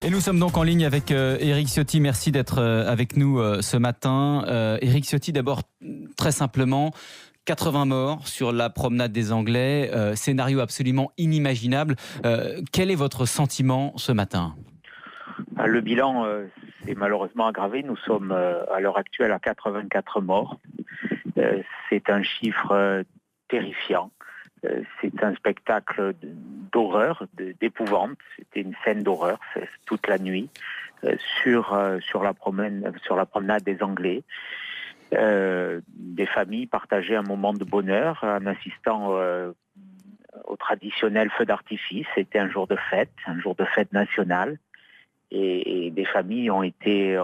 Et nous sommes donc en ligne avec Éric Ciotti. Merci d'être avec nous ce matin. Éric Ciotti, d'abord, très simplement, 80 morts sur la promenade des Anglais, scénario absolument inimaginable. Quel est votre sentiment ce matin ? Le bilan est malheureusement aggravé. Nous sommes à l'heure actuelle à 84 morts. C'est un chiffre terrifiant. C'est un spectacle d'horreur, d'épouvante. C'était une scène d'horreur toute la nuit sur la promenade des Anglais. Des familles partageaient un moment de bonheur en assistant au traditionnel feu d'artifice. C'était un jour de fête nationale. Et des familles ont été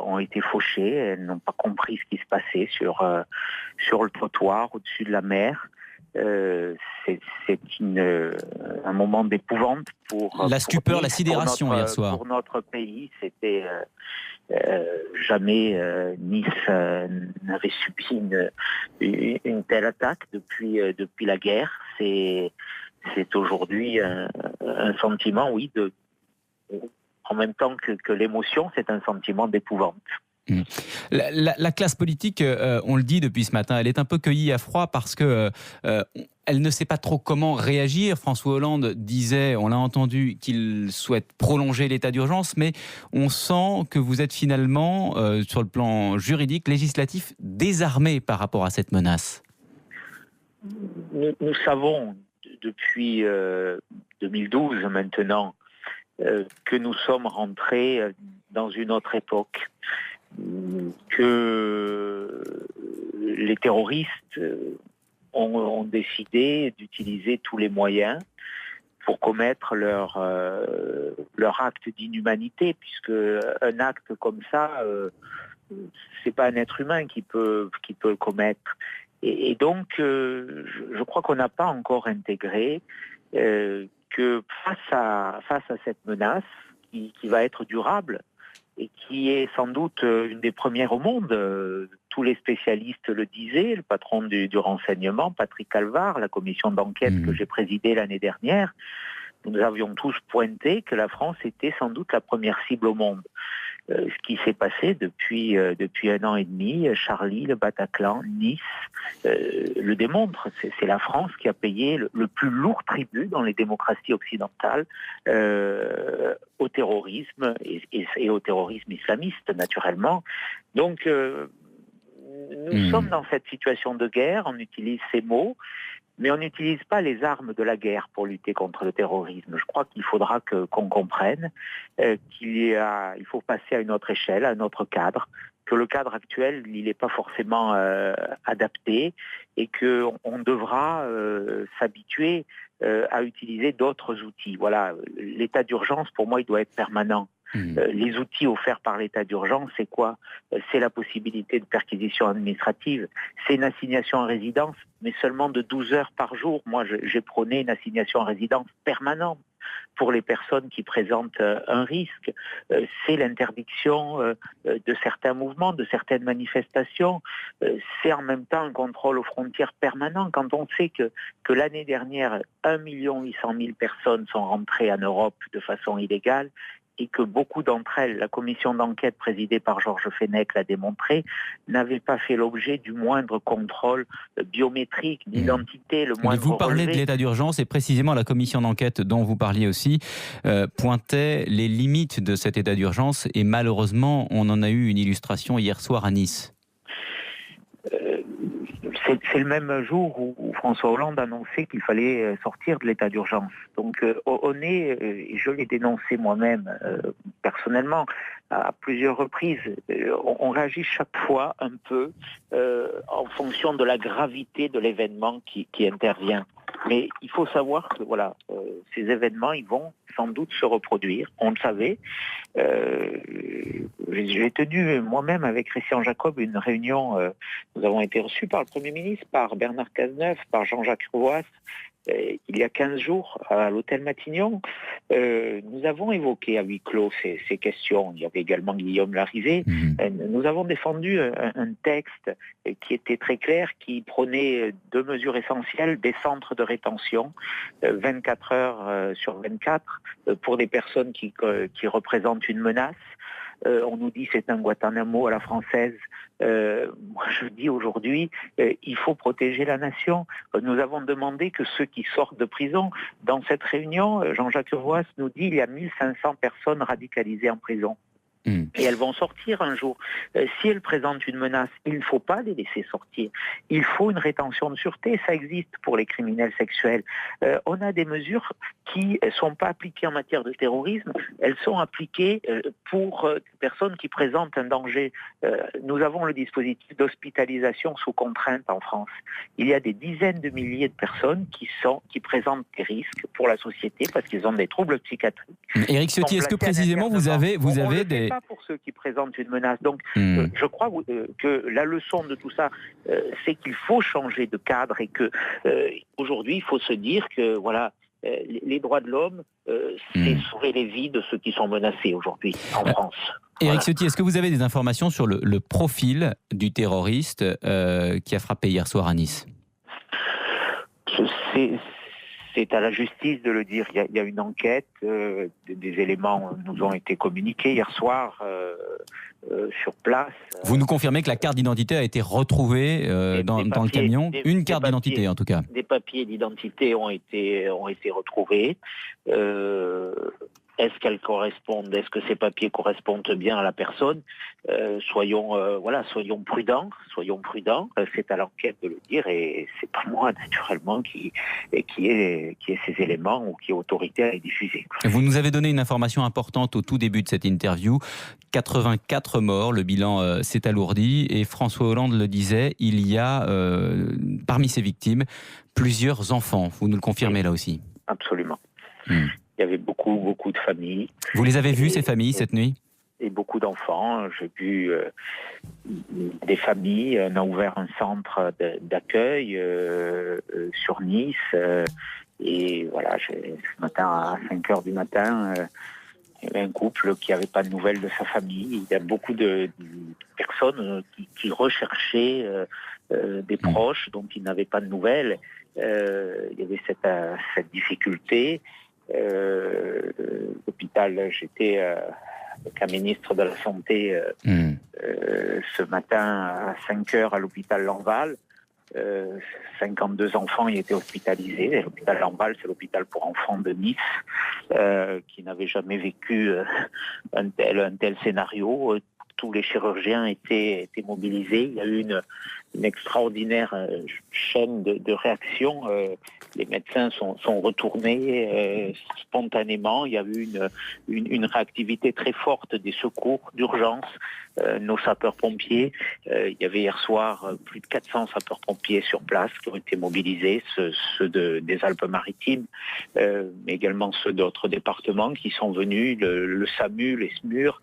fauchées. Elles n'ont pas compris ce qui se passait sur le trottoir au-dessus de la mer. C'est un moment d'épouvante pour la stupeur, la sidération hier soir. Pour notre pays, c'était jamais Nice n'avait subi une telle attaque depuis la guerre. C'est aujourd'hui un sentiment, oui, en même temps que l'émotion, c'est un sentiment d'épouvante. La classe politique, on le dit depuis ce matin, elle est un peu cueillie à froid parce que elle ne sait pas trop comment réagir. François Hollande disait, on l'a entendu, qu'il souhaite prolonger l'état d'urgence, mais on sent que vous êtes finalement, sur le plan juridique, législatif, désarmé par rapport à cette menace. Nous savons depuis 2012 maintenant que nous sommes rentrés dans une autre époque, que les terroristes ont décidé d'utiliser tous les moyens pour commettre leur acte d'inhumanité, puisque un acte comme ça, c'est pas un être humain qui peut le commettre. Et donc, je crois qu'on n'a pas encore intégré que face à cette menace qui va être durable et qui est sans doute une des premières au monde, tous les spécialistes le disaient, le patron du renseignement, Patrick Calvar, la commission d'enquête que j'ai présidée l'année dernière, nous avions tous pointé que la France était sans doute la première cible au monde. Ce qui s'est passé depuis 1 an et demi, Charlie, le Bataclan, Nice, le démontre. C'est la France qui a payé le plus lourd tribut dans les démocraties occidentales au terrorisme et au terrorisme islamiste, naturellement. Donc, nous sommes dans cette situation de guerre, on utilise ces mots, mais on n'utilise pas les armes de la guerre pour lutter contre le terrorisme. Je crois qu'il faudra qu'on comprenne qu'il faut passer à une autre échelle, à un autre cadre, que le cadre actuel, il n'est pas forcément adapté et qu'on devra s'habituer à utiliser d'autres outils. Voilà, l'état d'urgence, pour moi, il doit être permanent. Les outils offerts par l'état d'urgence, c'est quoi ? C'est la possibilité de perquisition administrative, c'est une assignation en résidence, mais seulement de 12 heures par jour. Moi, j'ai prôné une assignation en résidence permanente pour les personnes qui présentent un risque. C'est l'interdiction de certains mouvements, de certaines manifestations. C'est en même temps un contrôle aux frontières permanent. Quand on sait que l'année dernière, 1 800 000 personnes sont rentrées en Europe de façon illégale, et que beaucoup d'entre elles, la commission d'enquête présidée par Georges Fenech l'a démontré, n'avaient pas fait l'objet du moindre contrôle biométrique, d'identité, le moindre Mais vous parlez relevé. de l'état d'urgence et précisément la commission d'enquête dont vous parliez aussi pointait les limites de cet état d'urgence et malheureusement on en a eu une illustration hier soir à Nice. C'est le même jour où François Hollande annonçait qu'il fallait sortir de l'état d'urgence. Donc on est, et je l'ai dénoncé moi-même personnellement à plusieurs reprises, on réagit chaque fois un peu en fonction de la gravité de l'événement qui intervient. Mais il faut savoir que voilà, ces événements, ils vont sans doute se reproduire. On le savait. J'ai tenu moi-même avec Christian Jacob une réunion. Nous avons été reçus par le Premier ministre, par Bernard Cazeneuve, par Jean-Jacques Urvoas, il y a 15 jours à l'hôtel Matignon, nous avons évoqué à huis clos ces questions. Il y avait également Guillaume Larrivé. Nous avons défendu un texte qui était très clair, qui prenait deux mesures essentielles, des centres de rétention, 24 heures sur 24, pour des personnes qui représentent une menace. On nous dit c'est un Guantanamo à la française. Moi je dis aujourd'hui, il faut protéger la nation. Nous avons demandé que ceux qui sortent de prison, dans cette réunion, Jean-Jacques Roas nous dit il y a 1500 personnes radicalisées en prison. Et elles vont sortir un jour. Si elles présentent une menace, il ne faut pas les laisser sortir. Il faut une rétention de sûreté. Ça existe pour les criminels sexuels. On a des mesures qui ne sont pas appliquées en matière de terrorisme. Elles sont appliquées pour des personnes qui présentent un danger. Nous avons le dispositif d'hospitalisation sous contrainte en France. Il y a des dizaines de milliers de personnes qui présentent des risques pour la société parce qu'ils ont des troubles psychiatriques. Éric Ciotti, est-ce que précisément vous avez des... pas pour ceux qui présentent une menace. Donc, je crois que la leçon de tout ça, c'est qu'il faut changer de cadre et que aujourd'hui, il faut se dire que voilà, les droits de l'homme, c'est sauver les vies de ceux qui sont menacés aujourd'hui en France. Éric Ciotti, est-ce que vous avez des informations sur le profil du terroriste qui a frappé hier soir à Nice ? C'est à la justice de le dire. Il y a une enquête, des éléments nous ont été communiqués hier soir sur place. Vous nous confirmez que la carte d'identité a été retrouvée dans le camion, une carte d'identité en tout cas. Des papiers d'identité ont été retrouvés. Est-ce qu'elles correspondent? Est-ce que ces papiers correspondent bien à la personne? Soyons prudents. C'est à l'enquête de le dire et c'est pas moi naturellement qui ait ces éléments ou qui est autorité à les diffuser. Vous nous avez donné une information importante au tout début de cette interview. 84 morts, le bilan s'est alourdi et François Hollande le disait, il y a parmi ces victimes plusieurs enfants. Vous nous le confirmez là aussi? Absolument. Il y avait beaucoup de familles. Vous les avez vues, ces familles, cette nuit? Et beaucoup d'enfants. J'ai vu des familles. On a ouvert un centre d'accueil sur Nice. Et voilà, ce matin, à 5h du matin, il y avait un couple qui n'avait pas de nouvelles de sa famille. Il y a beaucoup de personnes qui recherchaient des proches dont ils n'avaient pas de nouvelles. Il y avait cette difficulté. L'hôpital, j'étais avec un ministre de la Santé ce matin à 5h à l'hôpital Lanval. 52 enfants y étaient hospitalisés. Et l'hôpital Lanval, c'est l'hôpital pour enfants de Nice, qui n'avait jamais vécu un tel scénario. Tous les chirurgiens étaient mobilisés. Il y a eu une extraordinaire chaîne de réactions. Les médecins sont retournés spontanément. Il y a eu une réactivité très forte des secours d'urgence. Nos sapeurs-pompiers, il y avait hier soir plus de 400 sapeurs-pompiers sur place qui ont été mobilisés, ceux des Alpes-Maritimes, mais également ceux d'autres départements qui sont venus, le SAMU, les SMUR,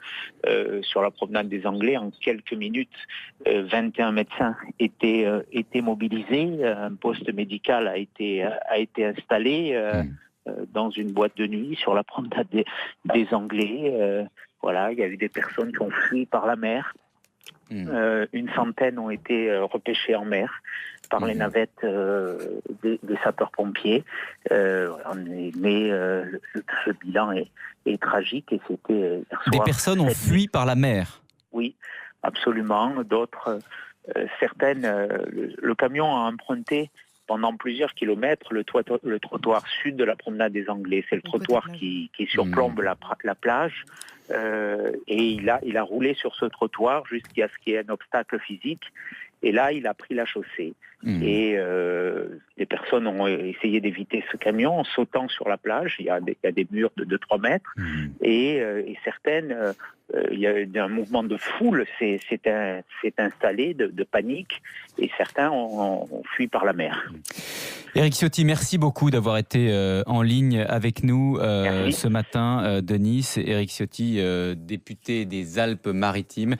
sur la promenade des Anglais. En quelques minutes, 21 médecins étaient mobilisés. Un poste médical a été installé dans une boîte de nuit sur la promenade des Anglais. Voilà, il y a eu des personnes qui ont fui par la mer. Une centaine ont été repêchées en mer par les navettes des sapeurs-pompiers. Mais ce bilan est tragique et c'était hier soir. Des personnes ont fui par la mer? Oui, absolument. D'autres, certaines, le camion a emprunté pendant plusieurs kilomètres le trottoir sud de la promenade des Anglais. C'est le trottoir qui surplombe la plage. Et il a roulé sur ce trottoir jusqu'à ce qu'il y ait un obstacle physique. Et là, il a pris la chaussée. Et les personnes ont essayé d'éviter ce camion en sautant sur la plage. Il y a des murs de 2-3 mètres. Et certaines, il y a un mouvement de foule s'est installé, de panique. Et certains ont fui par la mer. Éric Ciotti, merci beaucoup d'avoir été en ligne avec nous ce matin de Nice. Éric Ciotti, député des Alpes-Maritimes.